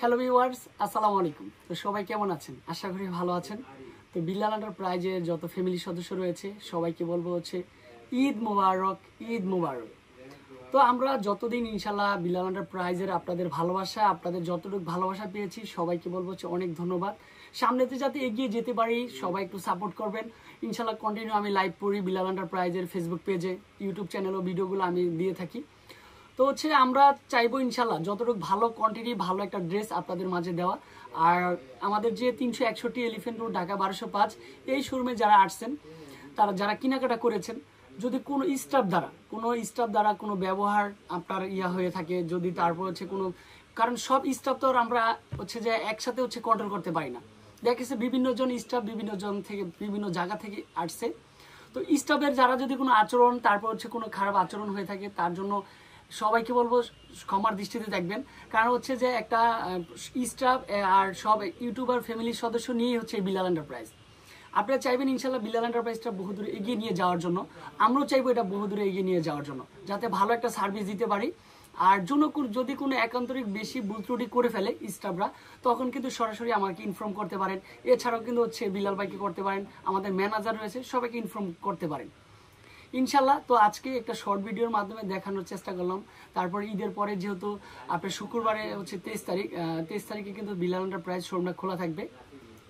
Hello viewers, আসসালামু আলাইকুম। তো সবাই কেমন আছেন? আশা করি ভালো আছেন। তো বিল্লাল এন্টারপ্রাইজের যত ফ্যামিলি সদস্য রয়েছে সবাইকে বলবো হচ্ছে ঈদ মোবারক, ঈদ মোবারক। তো আমরা যতদিন ইনশাল্লাহ বিল্লাল এন্টারপ্রাইজের আপনাদের ভালোবাসা, আপনাদের যতটুকু ভালোবাসা পেয়েছি সবাইকে বলবো হচ্ছে অনেক ধন্যবাদ। সামনেতে যাতে এগিয়ে যেতে পারি সবাই একটু সাপোর্ট করবেন। ইনশাল্লাহ কন্টিনিউ আমি লাইভ করি বিল্লাল এন্টারপ্রাইজের ফেসবুক পেজে, ইউটিউব চ্যানেলও ভিডিওগুলো আমি দিয়ে থাকি। তো হচ্ছে আমরা চাইবো ইনশাল্লাহ যতটুকু ভালো কোয়ান্টিটি, ভালো একটা ড্রেস আপনাদের মাঝে দেওয়া। আর আমাদের যে 361 এলিফ্যান্ট রোড, ঢাকা 1205 এই শোরুমে যারা আসছেন, তারা যারা কেনাকাটা করেছেন, যদি কোনো স্টাফ দ্বারা কোনো ব্যবহার আপনার হয়ে থাকে, যদি তারপর হচ্ছে কোনো, কারণ সব স্টাফ তো আর আমরা হচ্ছে যে একসাথে হচ্ছে কন্ট্রোল করতে পারি না। দেখেছে বিভিন্ন জন স্টাফ বিভিন্ন জন থেকে বিভিন্ন জায়গা থেকে আসছে। তো স্টাফের যারা যদি কোনো আচরণ, তারপর হচ্ছে কোনো খারাপ আচরণ হয়ে থাকে, তার জন্য সবাইকে বলবো ক্ষমার দৃষ্টিতে দেখবেন। কারণ হচ্ছে যে একটা স্টাফ আর সব ইউটিউবার ফ্যামিলির সদস্য নিয়ে হচ্ছে বিল্লাল এন্টারপ্রাইজ। আপনারা চাইবেন ইনশাল্লাহ বিল্লাল এন্টারপ্রাইজটা বহুদূরে এগিয়ে নিয়ে যাওয়ার জন্য, আমরাও চাইবো এটা বহুদূরে এগিয়ে নিয়ে যাওয়ার জন্য, যাতে ভালো একটা সার্ভিস দিতে পারি। আর যদি কোনো একান্তরিক বেশি ভুল ত্রুটি করে ফেলে স্টাফরা, তখন কিন্তু সরাসরি আমাকে ইনফর্ম করতে পারেন। এছাড়াও কিন্তু হচ্ছে বিল্লাল ভাইকে করতে পারেন, আমাদের ম্যানেজার রয়েছে, সবাইকে ইনফর্ম করতে পারেন ইনশাল্লাহ। তো আজকে একটা শর্ট ভিডিওর মাধ্যমে দেখানোর চেষ্টা করলাম। তারপর ঈদের পরে যেহেতু আপনার শুক্রবারে হচ্ছে 23 তারিখে কিন্তু বিল্লাল এন্টারপ্রাইজ শোরুমটা খোলা থাকবে।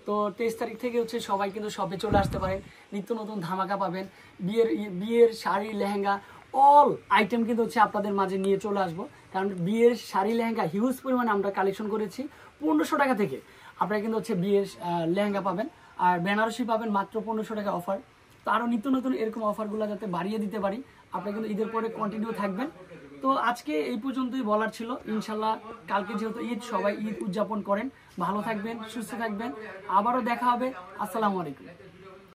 তো 23 তারিখ থেকে হচ্ছে সবাই কিন্তু শপে চলে আসতে পারেন, নিত্য নতুন ধামাকা পাবেন। বিয়ের শাড়ি, লেহেঙ্গা অল আইটেম কিন্তু হচ্ছে আপনাদের মাঝে নিয়ে চলে আসবো। কারণ বিয়ের শাড়ি লেহেঙ্গা হিউজ পরিমাণে আমরা কালেকশন করেছি। 1500 টাকা থেকে আপনারা কিন্তু হচ্ছে বিয়ের লেহেঙ্গা পাবেন, আর বেনারসি পাবেন মাত্র 1500 টাকা অফার। তো আরও নিত্য নতুন এরকম অফারগুলো যাতে বাড়িয়ে দিতে পারি, আপনারা কিন্তু ঈদের পরে কন্টিনিউ থাকবেন। তো আজকে এই পর্যন্তই বলার ছিল। ইনশাল্লাহ কালকে যেহেতু ঈদ, সবাই ঈদ উদযাপন করেন। ভালো থাকবেন, সুস্থ থাকবেন, আবারও দেখা হবে। আসসালামু আলাইকুম।